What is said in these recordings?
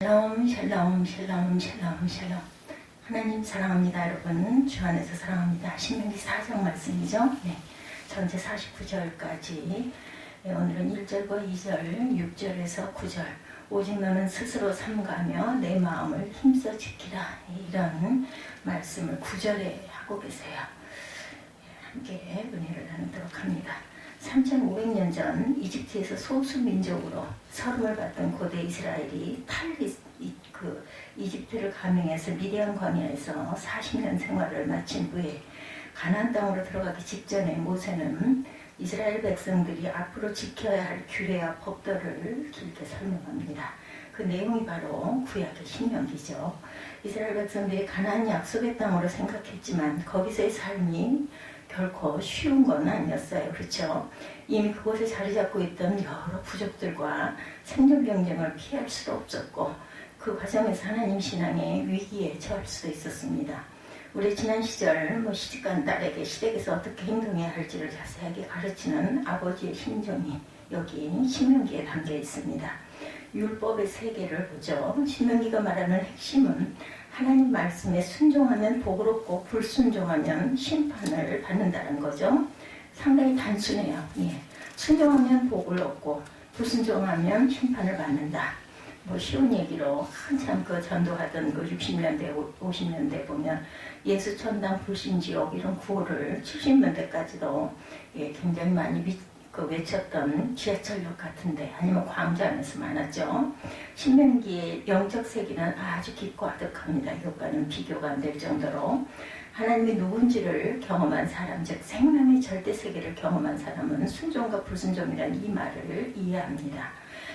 샬롬 샬롬 샬롬 샬롬 샬롬. 하나님 사랑합니다. 여러분 주 안에서 사랑합니다. 신명기 4장 말씀이죠. 네, 전체 49절까지. 오늘은 1절과 2절 6절에서 9절. 오직 너는 스스로 삼가며 내 마음을 힘써 지키라, 이런 말씀을 9절에 하고 계세요. 함께 은혜를 나누도록 합니다. 3500년 전 이집트에서 소수민족으로 서름을 받던 고대 이스라엘이 이집트를 감행해서 미디안 광야에서 40년 생활을 마친 후에 가나안 땅으로 들어가기 직전에 모세는 이스라엘 백성들이 앞으로 지켜야 할 규례와 법도를 길게 설명합니다. 그 내용이 바로 구약의 신명기죠. 이스라엘 백성들이 가나안 약속의 땅으로 생각했지만 거기서의 삶이 결코 쉬운 건 아니었어요. 그렇죠? 이미 그곳에 자리 잡고 있던 여러 부족들과 생존 경쟁을 피할 수도 없었고 그 과정에서 하나님 신앙의 위기에 처할 수도 있었습니다. 우리 지난 시절 시집간 딸에게 시댁에서 어떻게 행동해야 할지를 자세하게 가르치는 아버지의 심정이 여기 신명기에 담겨 있습니다. 율법의 세계를 보죠. 신명기가 말하는 핵심은 하나님 말씀에 순종하면 복을 얻고 불순종하면 심판을 받는다는 거죠. 상당히 단순해요. 순종하면 복을 얻고 불순종하면 심판을 받는다. 쉬운 얘기로 한참 전도하던 60년대, 50년대 보면 예수 천당 불신지옥 이런 구호를 70년대까지도 굉장히 많이 외쳤던 지하철역 같은데 아니면 광장에서 많았죠. 신명기의 영적 세계는 아주 깊고 아득합니다. 이것과는 비교가 안 될 정도로 하나님이 누군지를 경험한 사람, 즉 생명의 절대 세계를 경험한 사람은 순종과 불순종이라는 이 말을 이해합니다.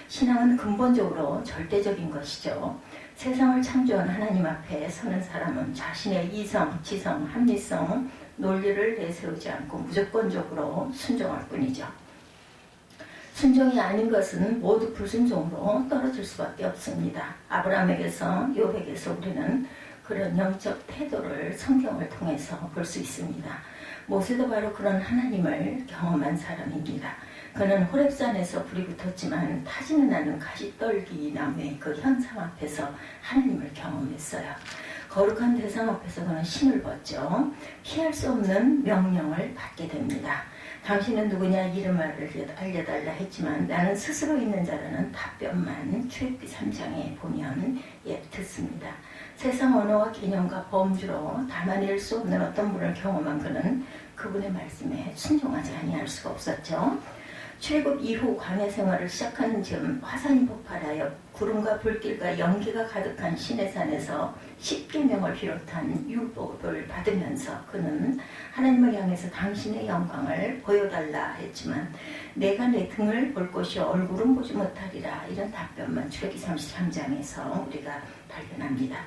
신앙은 근본적으로 절대적인 것이죠. 세상을 창조한 하나님 앞에 서는 사람은 자신의 이성, 지성, 합리성, 논리를 내세우지 않고 무조건적으로 순종할 뿐이죠. 순종이 아닌 것은 모두 불순종으로 떨어질 수밖에 없습니다. 아브라함에게서, 욥에게서 우리는 그런 영적 태도를 성경을 통해서 볼 수 있습니다. 모세도 바로 그런 하나님을 경험한 사람입니다. 그는 호렙산에서 불이 붙었지만 타지는 않은 가시떨기 나무의 그 현상 앞에서 하나님을 경험했어요. 거룩한 대상 앞에서 그는 신을 벗죠. 피할 수 없는 명령을 받게 됩니다. 당신은 누구냐 이름을 알려달라 했지만 나는 스스로 있는 자라는 답변만 출애굽기 3장에 보면 듣습니다. 세상 언어와 개념과 범주로 담아낼 수 없는 어떤 분을 경험한 그는 그분의 말씀에 순종하지 아니할 수가 없었죠. 출애굽 이후 광야 생활을 시작하는 즈음 화산이 폭발하여 구름과 불길과 연기가 가득한 시내산에서 십계명을 비롯한 율법을 받으면서 그는 하나님을 향해서 당신의 영광을 보여달라 했지만 내가 내 등을 볼 것이 얼굴은 보지 못하리라, 이런 답변만 출애굽기 33장에서 우리가 발견합니다.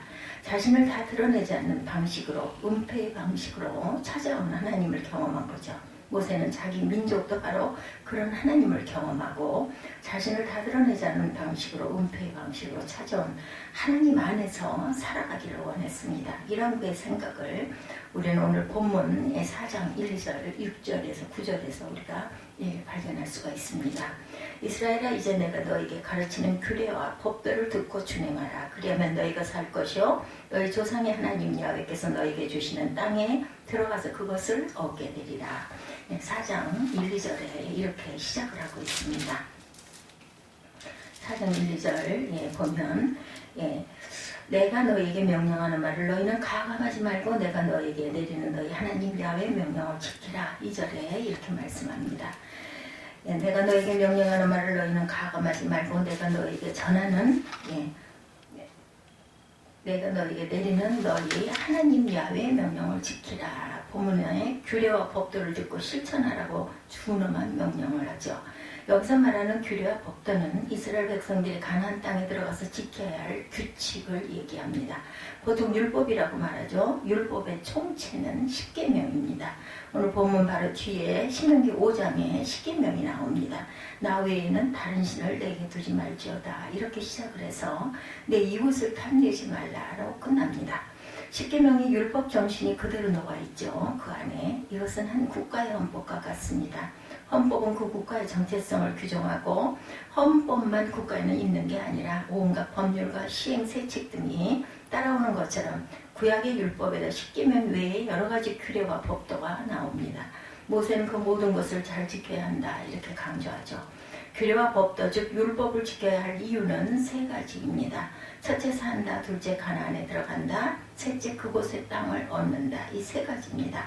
자신을 다 드러내지 않는 방식으로, 은폐의 방식으로 찾아온 하나님을 경험한 거죠. 모세는 자기 민족도 바로 그런 하나님을 경험하고 자신을 다 드러내지 않는 방식으로, 은폐의 방식으로 찾아온 하나님 안에서 살아가기를 원했습니다. 이런 그의 생각을 우리는 오늘 본문의 4장 1, 2절, 6절에서 9절에서 우리가 발견할 수가 있습니다. 이스라엘아, 이제 내가 너에게 가르치는 규례와 법도를 듣고 준행하라. 그리하면 너희가 살 것이요 너희 조상의 하나님 야훼께서 너희에게 주시는 땅에 들어가서 그것을 얻게 되리라. 4장 1, 2절에 이렇게 시작을 하고 있습니다. 4장 1, 2절 보면 내가 너희에게 명령하는 말을 너희는 가감하지 말고 내가 너희에게 내리는 너희 하나님 야훼의 명령을 지키라. 2절에 이렇게 말씀합니다. 내가 너희에게 명령하는 말을 너희는 가감하지 말고 내가 너희에게 전하는 내가 너희에게 내리는 너희 하나님 야훼의 명령을 지키라. 본문에 규례와 법도를 듣고 실천하라고 준엄한 명령을 하죠. 여기서 말하는 규례와 법도는 이스라엘 백성들이 가나안 땅에 들어가서 지켜야 할 규칙을 얘기합니다. 보통 율법이라고 말하죠. 율법의 총체는 십계명입니다. 오늘 본문 바로 뒤에 신명기 5장에 십계명이 나옵니다. 나 외에는 다른 신을 내게 두지 말지어다, 이렇게 시작을 해서 내 이웃을 탐내지 말라로 끝납니다. 십계명의 율법 정신이 그대로 녹아 있죠. 그 안에 이것은 한 국가의 헌법과 같습니다. 헌법은 그 국가의 정체성을 규정하고 헌법만 국가에는 있는 게 아니라 온갖 법률과 시행세칙 등이 따라오는 것처럼 구약의 율법에도 십계명 외에 여러 가지 규례와 법도가 나옵니다. 모세는 그 모든 것을 잘 지켜야 한다 이렇게 강조하죠. 규례와 법도 즉 율법을 지켜야 할 이유는 세 가지입니다. 첫째 산다, 둘째 가나안에 들어간다, 셋째 그곳의 땅을 얻는다. 이 세 가지입니다.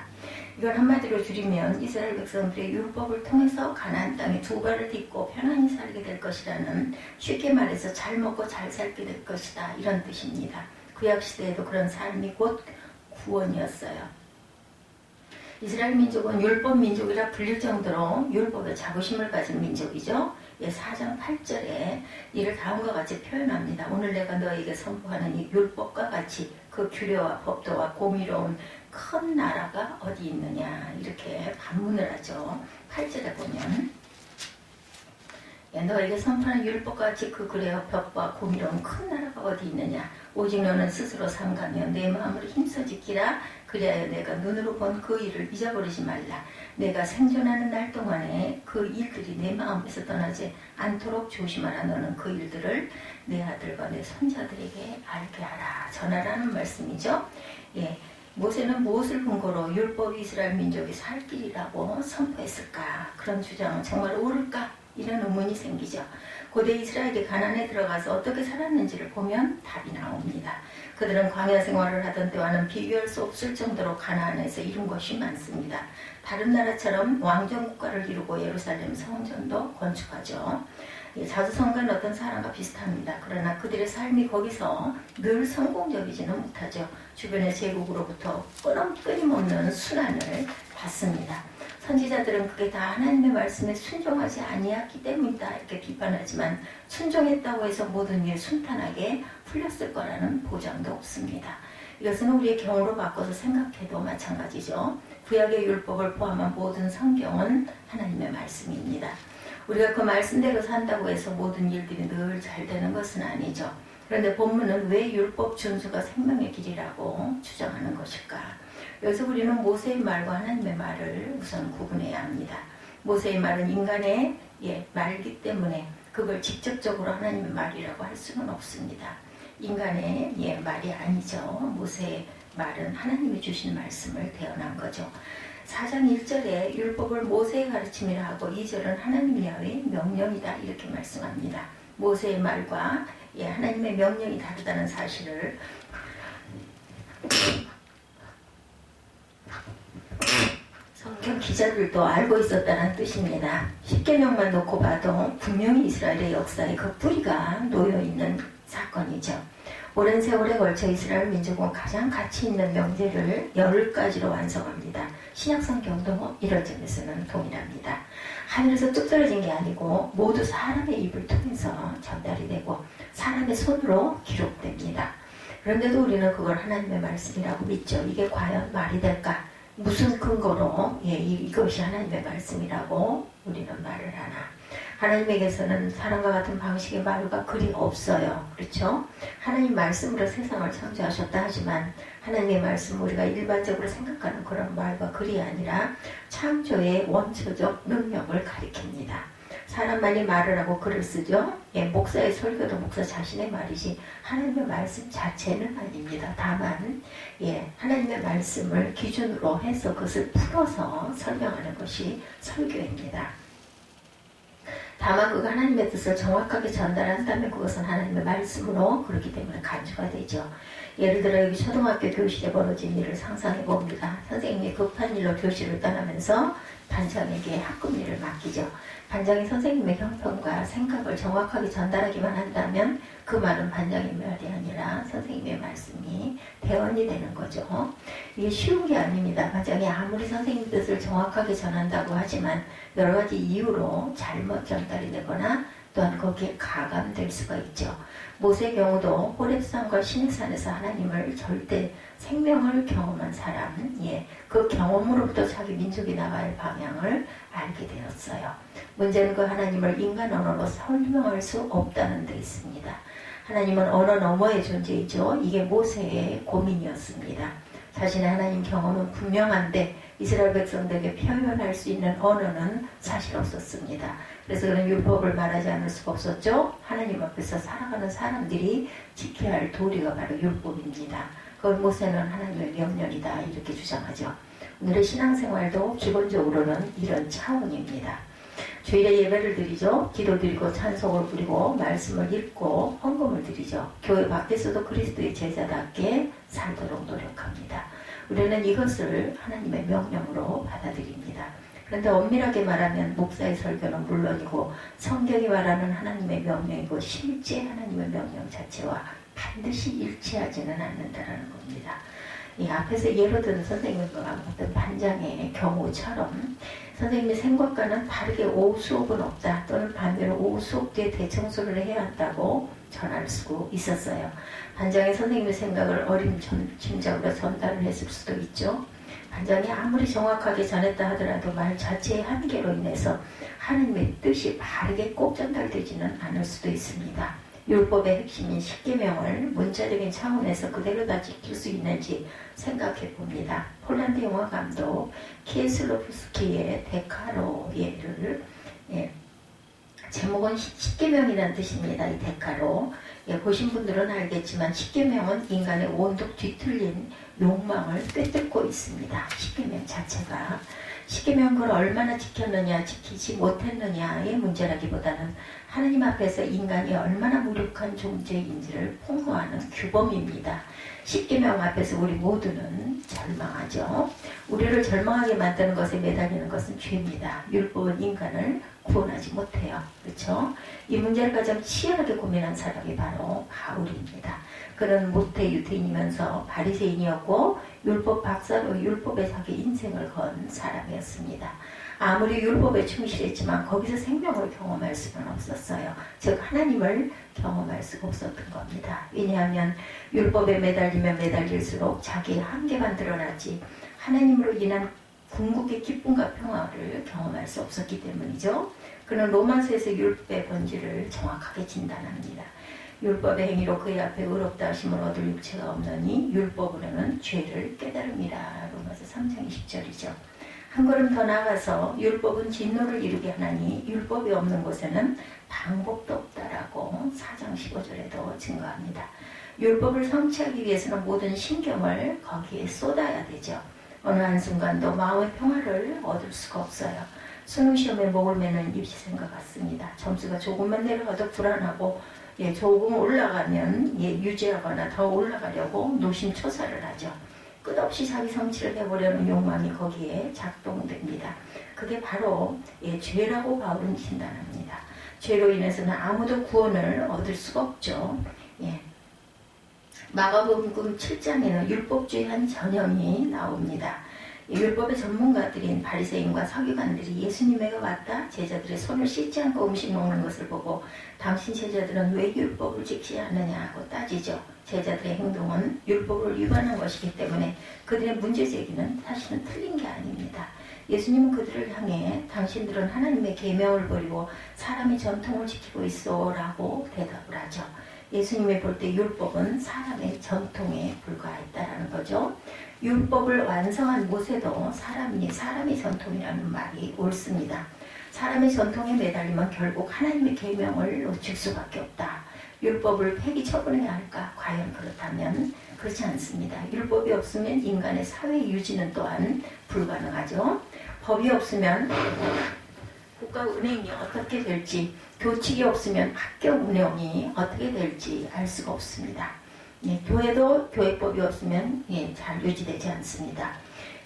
이걸 한마디로 줄이면 이스라엘 백성들의 율법을 통해서 가나안 땅에 두 발을 딛고 편안히 살게 될 것이라는, 쉽게 말해서 잘 먹고 잘 살게 될 것이다 이런 뜻입니다. 구약시대에도 그런 삶이 곧 구원이었어요. 이스라엘 민족은 율법 민족이라 불릴 정도로 율법에 자부심을 가진 민족이죠. 4장 8절에 이를 다음과 같이 표현합니다. 오늘 내가 너에게 선포하는 이 율법과 같이 그 규례와 법도와 공의로운 큰 나라가 어디 있느냐 이렇게 반문을 하죠. 8절에 보면 너에게 선포하는 율법과 같이 그 규례와 법과 공의로운 큰 나라가 어디 있느냐. 오직 너는 스스로 삼가며 내 마음으로 힘써 지키라. 그리하여 내가 눈으로 본 그 일을 잊어버리지 말라. 내가 생존하는 날 동안에 그 일들이 내 마음에서 떠나지 않도록 조심하라. 너는 그 일들을 내 아들과 내 손자들에게 알게 하라. 전하라는 말씀이죠. 모세는 무엇을 근거로 율법이 이스라엘 민족이 살 길이라고 선포했을까? 그런 주장은 정말 옳을까? 이런 의문이 생기죠. 고대 이스라엘이 가나안에 들어가서 어떻게 살았는지를 보면 답이 나옵니다. 그들은 광야 생활을 하던 때와는 비교할 수 없을 정도로 가나안에서 이룬 것이 많습니다. 다른 나라처럼 왕정 국가를 이루고 예루살렘 성전도 건축하죠. 자주성가는 어떤 사람과 비슷합니다. 그러나 그들의 삶이 거기서 늘 성공적이지는 못하죠. 주변의 제국으로부터 끊임없는 순환을 받습니다. 선지자들은 그게 다 하나님의 말씀에 순종하지 아니했기 때문이다 이렇게 비판하지만 순종했다고 해서 모든 일 순탄하게 풀렸을 거라는 보장도 없습니다. 이것은 우리의 경우로 바꿔서 생각해도 마찬가지죠. 구약의 율법을 포함한 모든 성경은 하나님의 말씀입니다. 우리가 그 말씀대로 산다고 해서 모든 일들이 늘 잘 되는 것은 아니죠. 그런데 본문은 왜 율법 준수가 생명의 길이라고 주장하는 것일까? 여기서 우리는 모세의 말과 하나님의 말을 우선 구분해야 합니다. 모세의 말은 인간의 말이기 때문에 그걸 직접적으로 하나님의 말이라고 할 수는 없습니다. 인간의 말이 아니죠. 모세의 말은 하나님이 주신 말씀을 대언한 거죠. 4장 1절에 율법을 모세의 가르침이라 하고 2절은 하나님 야훼의 명령이다 이렇게 말씀합니다. 모세의 말과 하나님의 명령이 다르다는 사실을 성경 기자들도 알고 있었다는 뜻입니다. 십계명만 놓고 봐도 분명히 이스라엘의 역사에 그 뿌리가 놓여있는 사건이죠. 오랜 세월에 걸쳐 이스라엘 민족은 가장 가치 있는 명제를 10가지로 완성합니다. 신약성경도 이런 점에서는 동일합니다. 하늘에서 뚝 떨어진 게 아니고 모두 사람의 입을 통해서 전달이 되고 사람의 손으로 기록됩니다. 그런데도 우리는 그걸 하나님의 말씀이라고 믿죠. 이게 과연 말이 될까? 무슨 근거로 이것이 하나님의 말씀이라고 우리는 말을 하나? 하나님에게서는 사람과 같은 방식의 말과 글이 없어요. 그렇죠? 하나님 말씀으로 세상을 창조하셨다 하지만 하나님의 말씀은 우리가 일반적으로 생각하는 그런 말과 글이 아니라 창조의 원초적 능력을 가리킵니다. 사람만이 말을 하고 글을 쓰죠. 목사의 설교도 목사 자신의 말이지 하나님의 말씀 자체는 아닙니다. 다만 하나님의 말씀을 기준으로 해서 그것을 풀어서 설명하는 것이 설교입니다. 다만 그가 하나님의 뜻을 정확하게 전달한다면 그것은 하나님의 말씀으로 그렇기 때문에 간주가 되죠. 예를 들어 여기 초등학교 교실에 벌어진 일을 상상해 봅니다. 선생님이 급한 일로 교실을 떠나면서 반장에게 학급 일을 맡기죠. 반장이 선생님의 형편과 생각을 정확하게 전달하기만 한다면 그 말은 반장의 말이 아니라 선생님의 말씀이 대언이 되는 거죠. 이게 쉬운 게 아닙니다. 반장이 아무리 선생님 뜻을 정확하게 전한다고 하지만 여러 가지 이유로 잘못 전달이 되거나 또한 거기에 가감될 수가 있죠. 모세의 경우도 호렙산과 시내산에서 하나님을 절대 생명을 경험한 사람, 그 경험으로부터 자기 민족이 나가야 할 방향을 알게 되었어요. 문제는 그 하나님을 인간 언어로 설명할 수 없다는 데 있습니다. 하나님은 언어 너머의 존재이죠. 이게 모세의 고민이었습니다. 자신의 하나님 경험은 분명한데 이스라엘 백성들에게 표현할 수 있는 언어는 사실 없었습니다. 그래서 그런 율법을 말하지 않을 수가 없었죠. 하나님 앞에서 살아가는 사람들이 지켜야 할 도리가 바로 율법입니다. 그걸 모세는 하나님의 명령이다 이렇게 주장하죠. 오늘의 신앙생활도 기본적으로는 이런 차원입니다. 주일에 예배를 드리죠. 기도드리고 찬송을 부리고 말씀을 읽고 헌금을 드리죠. 교회 밖에서도 그리스도의 제자답게 살도록 노력합니다. 우리는 이것을 하나님의 명령으로 받아들입니다. 그런데 엄밀하게 말하면 목사의 설교는 물론이고 성경이 말하는 하나님의 명령이고 실제 하나님의 명령 자체와 반드시 일치하지는 않는다는 겁니다. 이 앞에서 예로 든 선생님과 어떤 반장의 경우처럼 선생님의 생각과는 다르게 오후 수업은 없다 또는 반대로 오후 수업 뒤에 대청소를 해야 한다고 전할 수 있었어요. 반장이 선생님의 생각을 어림짐작으로 전달을 했을 수도 있죠. 반장이 아무리 정확하게 전했다 하더라도 말 자체의 한계로 인해서 하나님의 뜻이 바르게 꼭 전달되지는 않을 수도 있습니다. 율법의 핵심인 십계명을 문자적인 차원에서 그대로 다 지킬 수 있는지 생각해 봅니다. 폴란드 영화 감독 키에슬로프스키의 데카로예를 제목은 십계명이라는 뜻입니다. 이 데카로 보신 분들은 알겠지만 십계명은 인간의 온통 뒤틀린 욕망을 꿰뚫고 있습니다. 십계명 자체가 십계명 그걸 얼마나 지켰느냐 지키지 못했느냐의 문제라기보다는 하나님 앞에서 인간이 얼마나 무력한 존재인지를 폭로하는 규범입니다. 십계명 앞에서 우리 모두는 절망하죠. 우리를 절망하게 만드는 것에 매달리는 것은 죄입니다. 율법은 인간을 구원하지 못해요. 그렇죠? 이 문제를 가장 치열하게 고민한 사람이 바로 바울입니다. 그는 모태 유대인이면서 바리새인이었고 율법 박사로 율법에 자기 인생을 건 사람이었습니다. 아무리 율법에 충실했지만 거기서 생명을 경험할 수는 없었어요. 즉 하나님을 경험할 수가 없었던 겁니다. 왜냐하면 율법에 매달리면 매달릴수록 자기의 한계만 드러나지 하나님으로 인한 궁극의 기쁨과 평화를 경험할 수 없었기 때문이죠. 그는 로마서에서 율법의 본질을 정확하게 진단합니다. 율법의 행위로 그의 앞에 의롭다 하심을 얻을 육체가 없느니 율법으로는 죄를 깨달음이라. 로마서 3장 20절이죠. 한 걸음 더 나아가서 율법은 진노를 이루게 하나니 율법이 없는 곳에는 방법도 없다라고 4장 15절에도 증거합니다. 율법을 성취하기 위해서는 모든 신경을 거기에 쏟아야 되죠. 어느 한순간도 마음의 평화를 얻을 수가 없어요. 수능시험에 목을 매는 입시생과 같습니다. 점수가 조금만 내려가도 불안하고 조금 올라가면 유지하거나 더 올라가려고 노심초사를 하죠. 끝없이 자기 성취를 해보려는 욕망이 거기에 작동됩니다. 그게 바로 죄라고 바울은 진단합니다. 죄로 인해서는 아무도 구원을 얻을 수가 없죠. 마가복음 7장에는 율법주의 한 전형이 나옵니다. 율법의 전문가들인 바리새인과 서기관들이 예수님에게 왔다 제자들의 손을 씻지 않고 음식 먹는 것을 보고 당신 제자들은 왜 율법을 지키지 않느냐고 따지죠. 제자들의 행동은 율법을 위반한 것이기 때문에 그들의 문제제기는 사실은 틀린 게 아닙니다. 예수님은 그들을 향해 당신들은 하나님의 계명을 버리고 사람의 전통을 지키고 있어 라고 대답을 하죠. 예수님이 볼 때 율법은 사람의 전통에 불과했다라는 거죠. 율법을 완성한 모세도 사람의 전통이라는 말이 옳습니다. 사람의 전통에 매달리면 결국 하나님의 계명을 놓칠 수밖에 없다. 율법을 폐기 처분해야 할까? 과연 그렇다면 그렇지 않습니다. 율법이 없으면 인간의 사회 유지는 또한 불가능하죠. 법이 없으면 국가 운행이 어떻게 될지, 교칙이 없으면 학교 운영이 어떻게 될지 알 수가 없습니다. 교회도 교회법이 없으면 잘 유지되지 않습니다.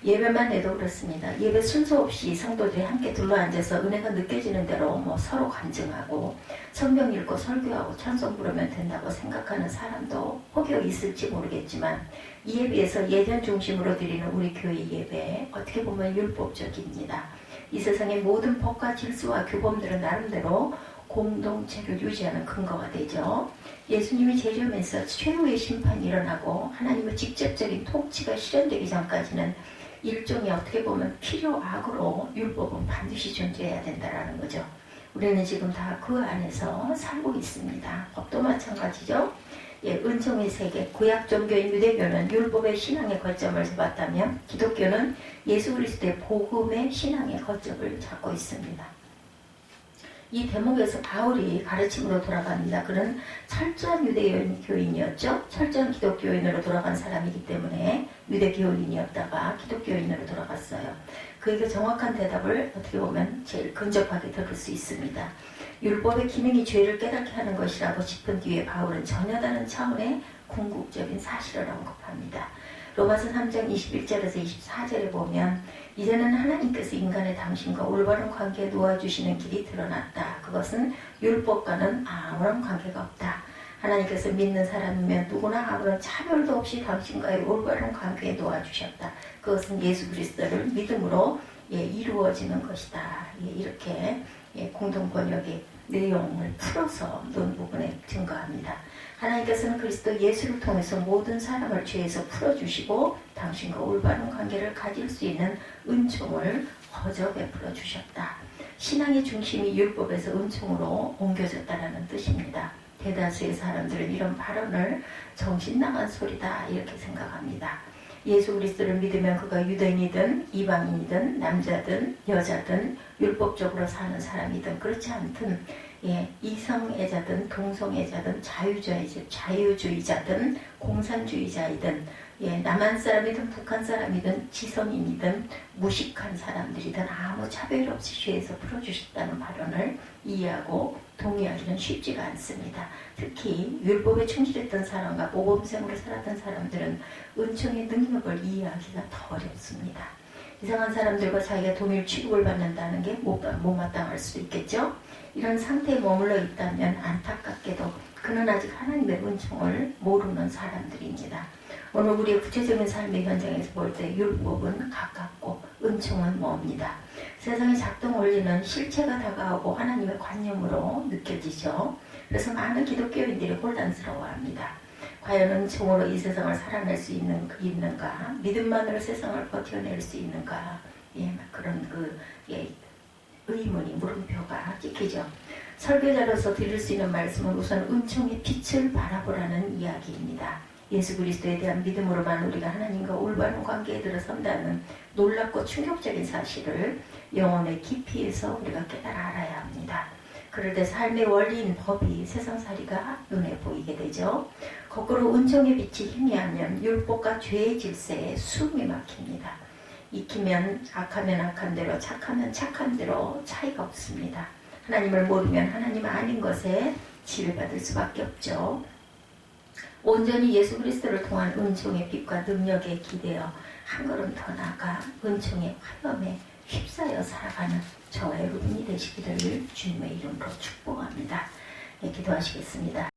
예배만 해도 그렇습니다. 예배 순서 없이 성도들이 함께 둘러앉아서 은혜가 느껴지는 대로 서로 간증하고 성경 읽고 설교하고 찬송 부르면 된다고 생각하는 사람도 혹여 있을지 모르겠지만 이에 비해서 예전 중심으로 드리는 우리 교회 예배 어떻게 보면 율법적입니다. 이 세상의 모든 법과 질서와 규범들은 나름대로 공동체를 유지하는 근거가 되죠. 예수님이 제점에서 최후의 심판이 일어나고 하나님의 직접적인 통치가 실현되기 전까지는 일종의 어떻게 보면 필요악으로 율법은 반드시 존재해야 된다는 거죠. 우리는 지금 다 그 안에서 살고 있습니다. 법도 마찬가지죠. 은총의 세계, 구약 종교인 유대교는 율법의 신앙의 거점을 잡았다면 기독교는 예수 그리스도의 복음의 신앙의 거점을 잡고 있습니다. 이 대목에서 바울이 가르침으로 돌아갑니다. 그는 철저한 유대교인이었죠. 철저한 기독교인으로 돌아간 사람이기 때문에 유대교인이었다가 기독교인으로 돌아갔어요. 그에게 정확한 대답을 어떻게 보면 제일 근접하게 들을 수 있습니다. 율법의 기능이 죄를 깨닫게 하는 것이라고 짚은 뒤에 바울은 전혀 다른 차원의 궁극적인 사실을 언급합니다. 로마서 3장 21절에서 24절에 보면 이제는 하나님께서 인간의 당신과 올바른 관계에 놓아주시는 길이 드러났다. 그것은 율법과는 아무런 관계가 없다. 하나님께서 믿는 사람이면 누구나 아무런 차별도 없이 당신과의 올바른 관계에 놓아주셨다. 그것은 예수 그리스도를 믿음으로 이루어지는 것이다. 이렇게 공동 번역의 내용을 풀어서 논 부분에 증거합니다. 하나님께서는 그리스도 예수를 통해서 모든 사람을 죄에서 풀어주시고 당신과 올바른 관계를 가질 수 있는 은총을 거저 베풀어 주셨다. 신앙의 중심이 율법에서 은총으로 옮겨졌다는 뜻입니다. 대다수의 사람들은 이런 발언을 정신나간 소리다 이렇게 생각합니다. 예수 그리스도를 믿으면 그가 유대인이든 이방인이든 남자든 여자든 율법적으로 사는 사람이든 그렇지 않든 이성애자든 동성애자든 자유주의자든 공산주의자이든 남한 사람이든 북한 사람이든 지성인이든 무식한 사람들이든 아무 차별 없이 죄에서 풀어주셨다는 발언을 이해하고 동의하기는 쉽지가 않습니다. 특히 율법에 충실했던 사람과 모범생으로 살았던 사람들은 은총의 능력을 이해하기가 더 어렵습니다. 이상한 사람들과 자기가 동일 취급을 받는다는 게 못마땅할 수도 있겠죠. 이런 상태에 머물러 있다면 안타깝게도 그는 아직 하나님의 은총을 모르는 사람들입니다. 오늘 우리의 구체적인 삶의 현장에서 볼 때 율법은 가깝고 은총은 멉니다. 세상의 작동 원리는 실체가 다가오고 하나님의 관념으로 느껴지죠. 그래서 많은 기독교인들이 혼란스러워합니다. 과연 은총으로 이 세상을 살아낼 수 있는가? 믿음만으로 세상을 버텨낼 수 있는가? 그런 의문이 물음표가 찍히죠. 설교자로서 드릴 수 있는 말씀은 우선 은총의 빛을 바라보라는 이야기입니다. 예수 그리스도에 대한 믿음으로만 우리가 하나님과 올바른 관계에 들어선다는 놀랍고 충격적인 사실을 영혼의 깊이에서 우리가 깨달아 알아야 합니다. 그럴 때 삶의 원리인 법이 세상살이가 눈에 보이게 되죠. 거꾸로 은총의 빛이 희미하면 율법과 죄의 질서에 숨이 막힙니다. 익히면 악하면 악한 대로 착하면 착한 대로 차이가 없습니다. 하나님을 모르면 하나님 아닌 것에 지배받을 수밖에 없죠. 온전히 예수 그리스도를 통한 은총의 빛과 능력에 기대어 한 걸음 더 나아가 은총의 화염에 휩싸여 살아가는 저와 여러분이 되시기를 주님의 이름으로 축복합니다. 기도하시겠습니다.